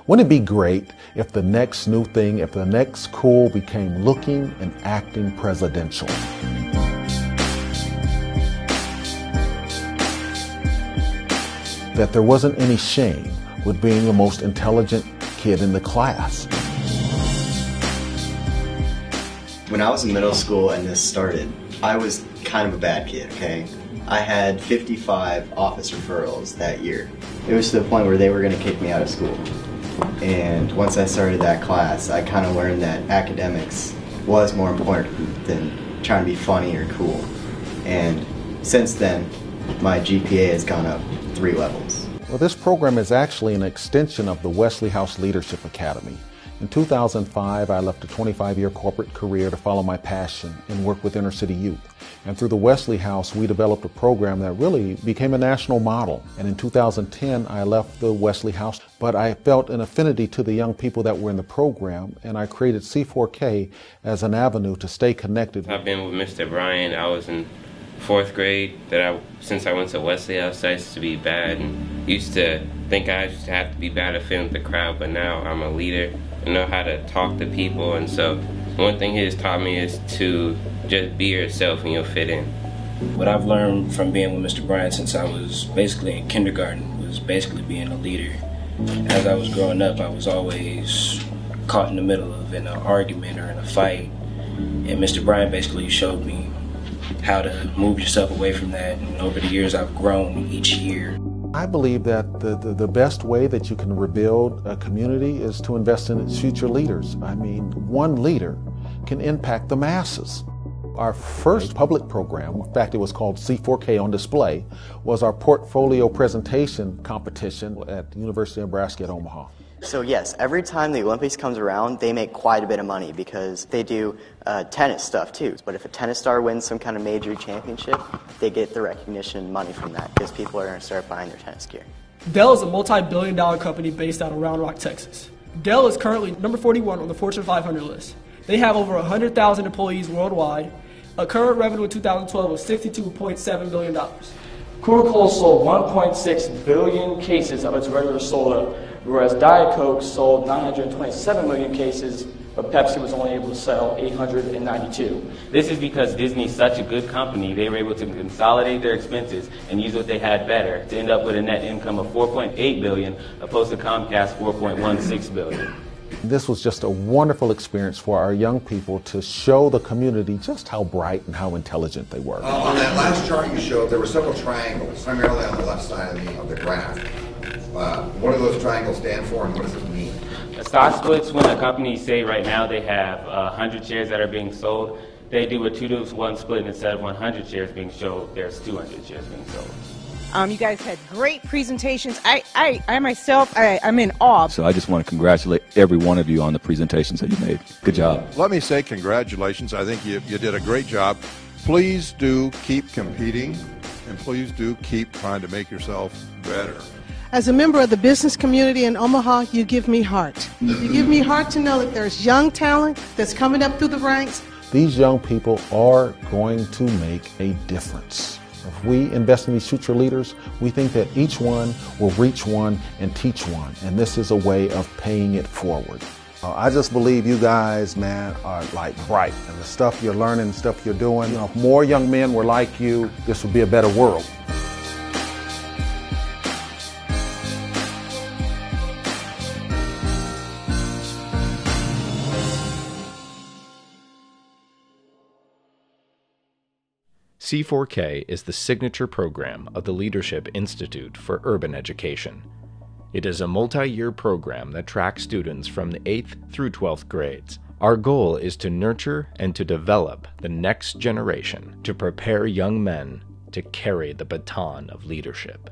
Wouldn't it be great if the next new thing, if the next cool became looking and acting presidential? That there wasn't any shame with being the most intelligent kid in the class. When I was in middle school and this started, I was kind of a bad kid, okay? I had 55 office referrals that year. It was to the point where they were going to kick me out of school. And once I started that class, I kind of learned that academics was more important than trying to be funny or cool. And since then, my GPA has gone up 3 levels. Well, this program is actually an extension of the Wesley House Leadership Academy. In 2005, I left a 25-year corporate career to follow my passion and work with inner city youth. And through the Wesley House, we developed a program that really became a national model. And in 2010, I left the Wesley House, but I felt an affinity to the young people that were in the program, and I created C4K as an avenue to stay connected. I've been with Mr. Bryan. I was in 4th grade. Since I went to Wesley House, I used to be bad and used to think I just had to be bad to fit in with the crowd, but now I'm a leader. I know how to talk to people, and so one thing he has taught me is to just be yourself and you'll fit in. What I've learned from being with Mr. Bryan since I was basically in kindergarten was basically being a leader. As I was growing up, I was always caught in the middle of an argument or in a fight, and Mr. Bryan basically showed me how to move yourself away from that, and over the years I've grown each year. I believe that the best way that you can rebuild a community is to invest in its future leaders. I mean, one leader can impact the masses. Our first public program, in fact it was called C4K on Display, was our portfolio presentation competition at the University of Nebraska at Omaha. So yes, every time the Olympics comes around, they make quite a bit of money because they do tennis stuff too. But if a tennis star wins some kind of major championship, they get the recognition and money from that because people are going to start buying their tennis gear. Dell is a multi-billion-dollar company based out of Round Rock, Texas. Dell is currently number 41 on the Fortune 500 list. They have over 100,000 employees worldwide. A current revenue in 2012 was $62.7 billion. Coca-Cola sold 1.6 billion cases of its regular soda, whereas Diet Coke sold 927 million cases, but Pepsi was only able to sell 892. This is because Disney's such a good company, they were able to consolidate their expenses and use what they had better to end up with a net income of $4.8 billion opposed to Comcast $4.16 billion. This was just a wonderful experience for our young people to show the community just how bright and how intelligent they were. On that last chart you showed, there were several triangles, primarily on the left side of the graph. What do those triangles stand for, and what does it mean? Stock splits, when a company, say right now they have 100 shares that are being sold, they do a 2-to-1 split, and instead of 100 shares being sold, there's 200 shares being sold. You guys had great presentations. I myself, I'm in awe. So I just want to congratulate every one of you on the presentations that you made. Good job. Let me say congratulations. I think you did a great job. Please do keep competing, and please do keep trying to make yourself better. As a member of the business community in Omaha, you give me heart. You give me heart to know that there's young talent that's coming up through the ranks. These young people are going to make a difference. If we invest in these future leaders, we think that each one will reach one and teach one. And this is a way of paying it forward. I just believe you guys, man, are like bright. And the stuff you're learning, the stuff you're doing, if more young men were like you, this would be a better world. C4K is the signature program of the Leadership Institute for Urban Education. It is a multi-year program that tracks students from the 8th through 12th grades. Our goal is to nurture and to develop the next generation to prepare young men to carry the baton of leadership.